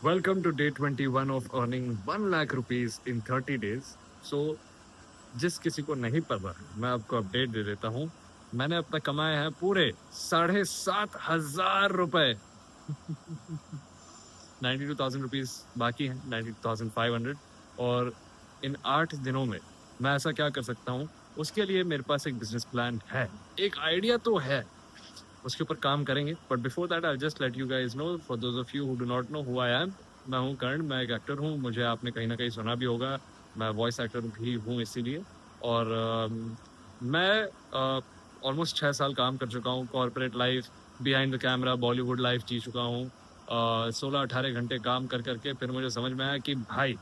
Welcome to day 21 of earning 1 lakh rupees in 30 days. So जिस किसी को नहीं पता मैं आपको अपडेट दे देता हूँ. मैंने अब तक कमाए हैं पूरे 7,500 रुपए. 92,000 रुपीज बाकी हैं, 92,500. और इन 8 दिनों में मैं ऐसा क्या कर सकता हूँ, उसके लिए मेरे पास एक बिजनेस प्लान है, एक आइडिया तो है, उसके ऊपर काम करेंगे. But before that I just let you guys know, for those of you who do not know who I am. मैं हूँ कर्ण, मैं एक एक्टर हूँ. मुझे आपने कहीं ना कहीं सुना भी होगा, मैं वॉइस एक्टर भी हूँ इसीलिए. और मैं ऑलमोस्ट 6 साल काम कर चुका हूँ. Corporate life, behind the camera Bollywood life जी चुका हूँ. 16-18 घंटे काम कर करके फिर मुझे समझ में आया कि भाई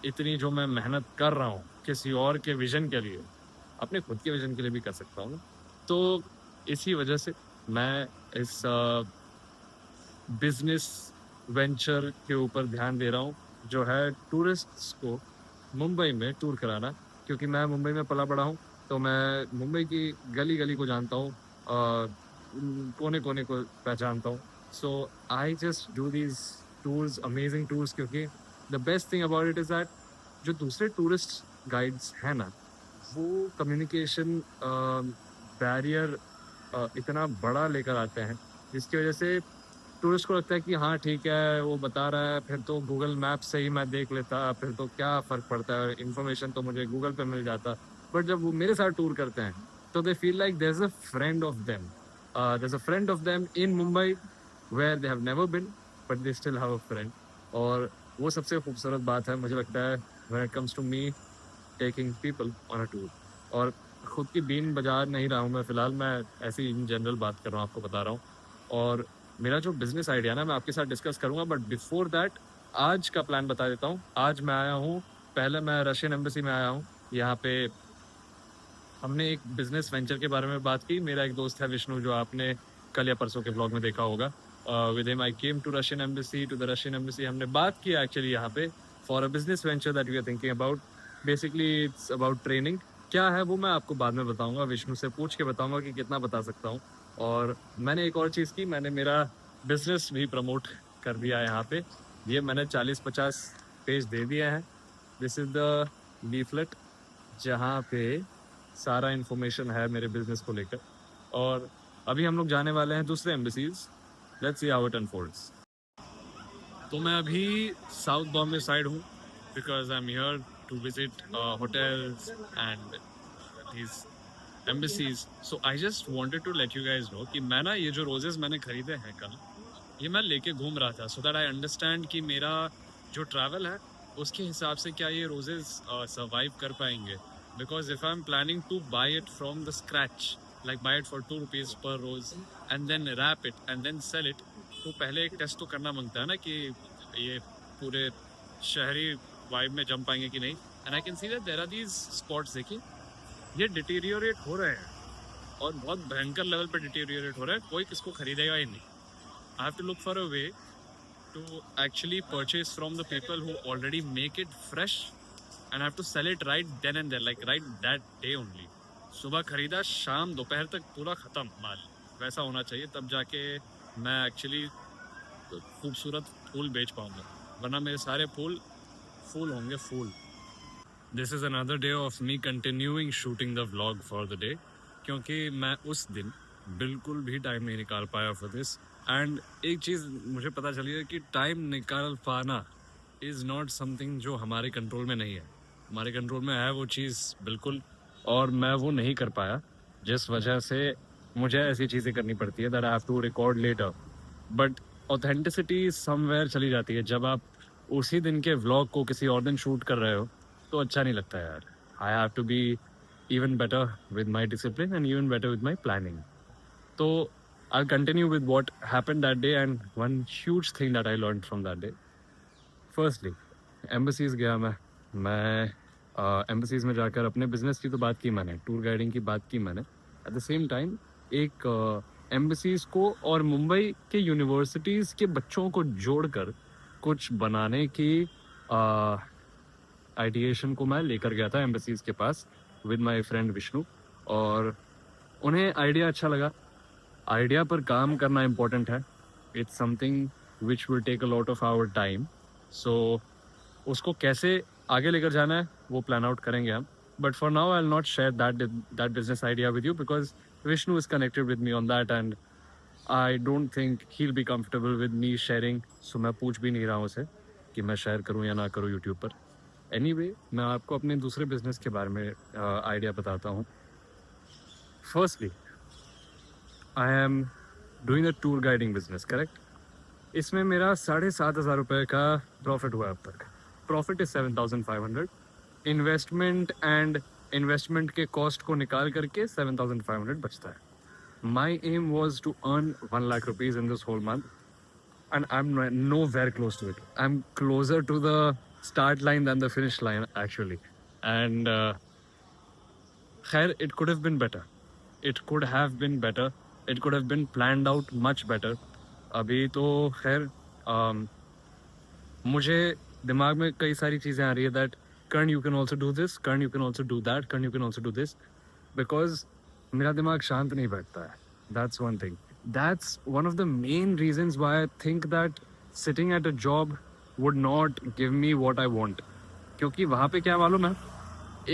इतनी जो मैं मेहनत कर रहा हूँ किसी और के विजन के लिए, अपने खुद के विजन के लिए भी कर सकता हूँ. तो इसी वजह से मैं इस बिजनेस वेंचर के ऊपर ध्यान दे रहा हूँ, जो है टूरिस्ट्स को मुंबई में टूर कराना. क्योंकि मैं मुंबई में पला बड़ा हूँ, तो मैं मुंबई की गली गली को जानता हूँ, कोने कोने को पहचानता हूँ. So I just do these tours, amazing tours. क्योंकि the best thing about it is that जो दूसरे टूरिस्ट गाइड्स हैं ना, वो कम्युनिकेशन बैरियर इतना बड़ा लेकर आते हैं, जिसकी वजह से टूरिस्ट को लगता है कि हाँ ठीक है वो बता रहा है, फिर तो गूगल मैप से ही मैं देख लेता, फिर तो क्या फ़र्क पड़ता है, इन्फॉर्मेशन तो मुझे गूगल पे मिल जाता. बट जब वो मेरे साथ टूर करते हैं तो they feel like there is a friend of them, there is a friend of them in Mumbai where they have never been, but they still have a friend. और वो सबसे खूबसूरत बात है मुझे लगता है when it comes to me taking people on a tour. और खुद की बीन बजा नहीं रहा हूँ मैं फ़िलहाल, मैं ऐसी इन जनरल बात कर रहा हूँ, आपको बता रहा हूँ. और मेरा जो बिज़नेस आइडिया ना मैं आपके साथ डिस्कस करूँगा, बट बिफ़ोर दैट आज का प्लान बता देता हूँ. आज मैं आया हूँ, पहले मैं रशियन एम्बेसी में आया हूँ. यहाँ पे हमने एक बिज़नेस वेंचर के बारे में बात की. मेरा एक दोस्त है विष्णु, जो आपने कल या परसों के व्लॉग में देखा होगा. With him I came to Russian embassy, to the Russian embassy. हमने बात की एक्चुअली यहाँ पे for a business venture that we are thinking about. Basically it's about training. क्या है वो मैं आपको बाद में बताऊँगा, विष्णु से पूछ के बताऊँगा कि कितना बता सकता हूँ. और मैंने एक और चीज़ की, मैंने मेरा बिज़नेस भी प्रमोट कर दिया यहाँ पे. ये मैंने 40-50 पेज दे दिए हैं. दिस इज़ द लीफलेट जहाँ पे सारा इन्फॉर्मेशन है मेरे बिजनेस को लेकर. और अभी हम लोग जाने वाले हैं दूसरे embassies. Let's see how it unfolds. तो मैं अभी साउथ बॉम्बे साइड हूँ, because I am here to visit hotels and these embassies. So I just wanted to let you guys know कि मैं ना ये जो रोजेस मैंने खरीदे हैं कल, ये मैं लेके घूम रहा था, सो दैट आई अंडरस्टैंड कि मेरा जो ट्रैवल है उसके हिसाब से क्या ये रोजेज सर्वाइव कर पाएंगे. Because if I am planning to buy it from the scratch, like buy it for 2 rupees पर rose and then wrap it and then sell it, तो पहले एक टेस्ट तो करना मांगता है ना कि ये पूरे शहरी वाइब में जम पाएंगे कि नहीं. And I can see that there are these spots. देखिए ये डिटीरियोरेट हो रहे हैं और बहुत भयंकर लेवल पर डिटीरियोरेट हो रहा है. कोई किसको खरीदेगा ही नहीं. I have to look for a way to actually purchase from the people who already make it fresh and I have to sell it right then and there, like right that day only. सुबह खरीदा, शाम दोपहर तक पूरा ख़त्म माल, वैसा होना चाहिए. तब जाके मैं एक्चुअली खूबसूरत फूल बेच पाऊँगा, वरना मेरे सारे फूल होंगे फूल. This is another day of me continuing shooting the vlog for the day, क्योंकि मैं उस दिन बिल्कुल भी टाइम नहीं निकाल पाया फॉर दिस. एंड एक चीज़ मुझे पता चली है कि टाइम निकाल पाना इज़ नॉट समथिंग जो हमारे कंट्रोल में नहीं है. हमारे कंट्रोल में है वो चीज़ बिल्कुल, और मैं वो नहीं कर पाया, जिस वजह से मुझे ऐसी चीज़ें करनी पड़ती है that I have to record later. But authenticity somewhere चली जाती है जब आप उसी दिन के व्लॉग को किसी और दिन शूट कर रहे हो, तो अच्छा नहीं लगता यार. I have to be even better with my discipline and even better with my planning. So I'll continue with what happened that day and one huge thing that I learned from that day. Firstly, embassies गया मैं embassies में जाकर अपने business की तो बात की मैंने, टूर गाइडिंग की बात की मैंने. At the same time एक embassies को और मुंबई के यूनिवर्सिटीज़ के बच्चों को जोड़कर कुछ बनाने की आइडिएशन को मैं लेकर गया था एम्बेसीज के पास विद माय फ्रेंड विष्णु. और उन्हें आइडिया अच्छा लगा. आइडिया पर काम करना इम्पोर्टेंट है. It's something which will take a lot of our time. So उसको कैसे आगे लेकर जाना है वो प्लान आउट करेंगे हम. But for now I will not share that business idea with you because Vishnu is connected with me on that and I don't think he will be comfortable with me sharing. So मैं पूछ भी नहीं रहा हूँ उसे कि मैं share करूँ या ना करूँ यूट्यूब पर. एनीवे मैं आपको अपने दूसरे बिजनेस के बारे में आइडिया बताता हूँ. Firstly I am doing a tour guiding business, correct. इसमें मेरा 7,500 रुपये का प्रॉफिट हुआ अब तक. Profit is 7,500. इन्वेस्टमेंट के कॉस्ट को निकाल करके 7,500 बचता है. My aim was to earn 1 lakh rupees in this whole month and I'm nowhere close to it. I'm closer to the start line than the finish line actually. And khair, it could have been better. It could have been better. It could have been planned out much better. अभी तो खैर मुझे दिमाग में कई सारी चीज़ें आ रही है that Karan you can also do this, Karan you can also do that, Karan you can also do this. Because मेरा दिमाग शांत नहीं बैठता है. That's one thing. That's one of the main reasons why I think that sitting at a job would not give me what I want. क्योंकि वहाँ पे क्या मालूम है,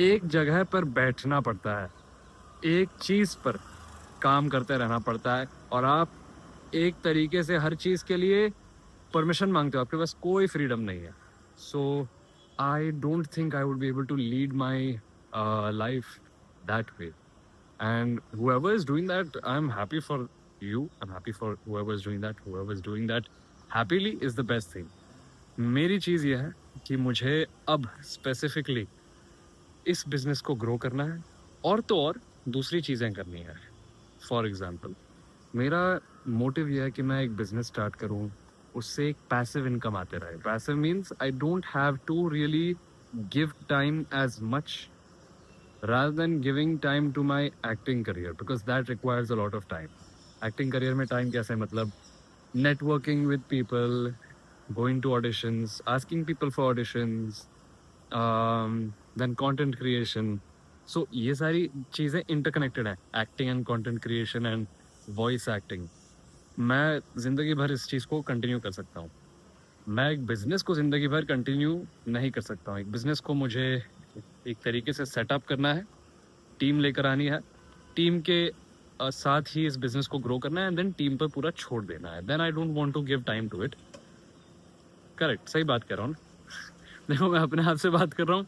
एक जगह पर बैठना पड़ता है, एक चीज़ पर काम करते रहना पड़ता है और आप एक तरीके से हर चीज़ के लिए परमिशन मांगते हो. आपके पास कोई फ्रीडम नहीं है. So I don't think I would be able to lead my life that way. And whoever is doing that, I'm happy for you. I'm happy for whoever is doing that. Whoever is doing that happily is the best thing. मेरी चीज़ ये है कि मुझे अब specifically इस business को grow करना है और तो और दूसरी चीज़ें करनी है. फॉर एग्जांपल मेरा मोटिव ये है कि मैं एक बिजनेस स्टार्ट करूँ, उससे एक पैसिव इनकम आते रहे. Passive means I don't have to really give time as much rather than giving time to my acting career because that requires a lot of time. Acting career में time कैसे, मतलब networking with people, going to auditions, asking people for auditions, then content creation. So ये सारी चीज़ें interconnected हैं, acting and content creation and voice acting. मैं ज़िंदगी भर इस चीज़ को continue कर सकता हूँ. मैं एक बिज़नेस को ज़िंदगी भर continue नहीं कर सकता हूँ. एक बिज़नेस को मुझे एक तरीके से सेटअप करना है, टीम लेकर आनी है, टीम के साथ ही इस बिजनेस को ग्रो करना है एंड देन टीम पर पूरा छोड़ देना है. Then I don't want to give time to it. Correct, सही बात कर रहा हूँ ना. देखो मैं अपने हाथ से बात कर रहा हूँ,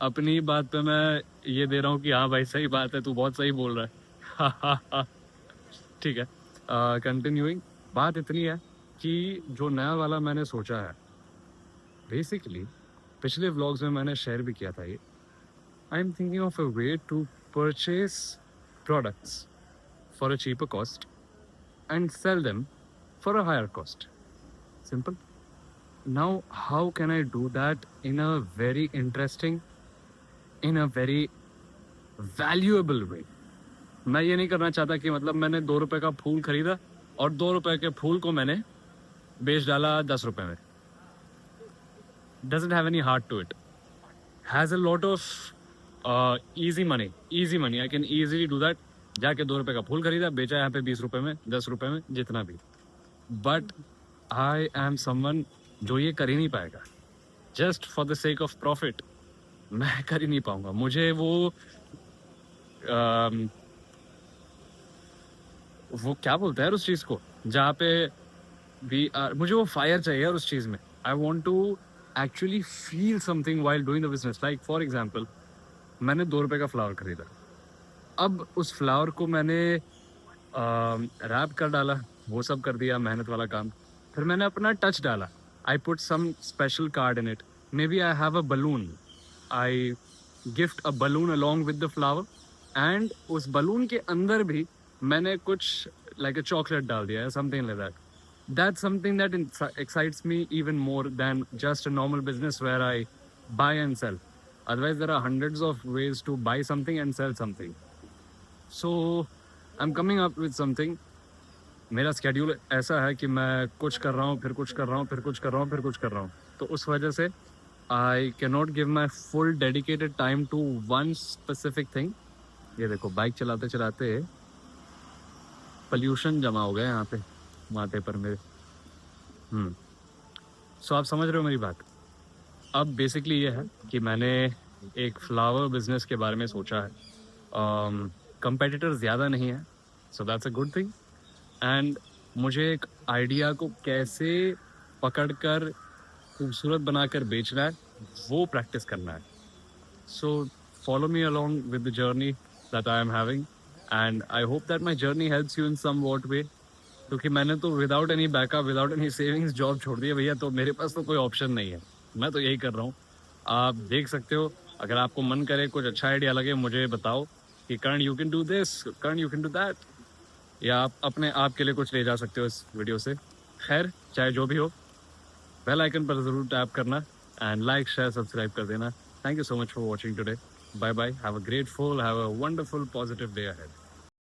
अपनी बात पे मैं ये दे रहा हूँ कि हाँ भाई सही बात है, तू बहुत सही बोल रहा है. ठीक है. कंटिन्यूइंग, बात इतनी है कि जो नया वाला मैंने सोचा है, बेसिकली पिछले व्लॉग्स में मैंने शेयर भी किया था ये. I am thinking of a way to purchase products for a cheaper cost and sell them for a higher cost. Simple. Now, how can I do that in a very interesting, in a very valuable way? मैं ये नहीं करना चाहता कि मतलब मैंने 2 रुपए का फूल खरीदा और 2 रुपए के फूल को मैंने बेच डाला 10 रुपए में. Doesn't have any heart to it. Has a lot of easy money. I can easily do that. जाके 2 रुपए का फूल खरीदा, बेचा यहाँ पे 20 रुपए में, 10 रुपए में, जितना भी. बट आई एम समवन जो ये कर ही नहीं पाएगा. Just for the sake of profit मैं कर ही नहीं पाऊंगा. मुझे वो क्या बोलता है उस चीज़ को जहाँ पे भी मुझे वो फायर चाहिए यार उस चीज़ में. I want to actually feel something while doing the business. Like for example मैंने 2 रुपए का फ्लावर खरीदा. अब उस फ्लावर को मैंने रैप कर डाला, वो सब कर दिया, मेहनत वाला काम. फिर मैंने अपना टच डाला. I put some special card in it. Maybe I have a balloon. I gift a balloon along with the flower and उस बलून के अंदर भी मैंने कुछ लाइक अ चॉकलेट डाल दिया, something like that. That's something that excites me even more than just a normal business where I buy and sell. Otherwise, there are hundreds of ways to buy something and sell something. So, I'm coming up with something. मेरा schedule ऐसा है कि मैं कुछ कर रहा हूँ, फिर कुछ कर रहा हूँ, फिर कुछ कर रहा हूँ, फिर कुछ कर रहा हूँ. तो उस वजह से I cannot give my full dedicated time to one specific thing. ये देखो बाइक चलाते चलाते pollution जमा हो गया यहाँ पे माथे पर मेरे. सो आप समझ रहे हो मेरी बात। अब बेसिकली ये है कि मैंने एक फ्लावर बिजनेस के बारे में सोचा है। कंपेटिटर ज़्यादा नहीं है, so that's a good thing. And मुझे एक आइडिया को कैसे पकड़कर खूबसूरत बनाकर बेचना है, वो प्रैक्टिस करना है। So follow me along with the journey that I am having, and I hope that my journey helps you in some what way. क्योंकि मैंने तो without any backup, without any savings job छोड़ दी है भैया, तो मेरे पास तो कोई ऑप्शन नहीं है। मैं तो यही कर रहा हूँ। आप देख सकते हो, अगर आपको मन करे, कुछ अच्छा आइडिया लगे, मुझे बताओ कि Karan you can do this, Karan you can do that, या आप अपने आप के लिए कुछ ले जा सकते हो इस वीडियो से। खैर, चाहे जो भी हो, बेल आइकन पर ज़रूर टैप करना एंड लाइक शेयर सब्सक्राइब कर देना। Thank you so much for watching today. Bye bye, have a grateful, have a wonderful positive day ahead.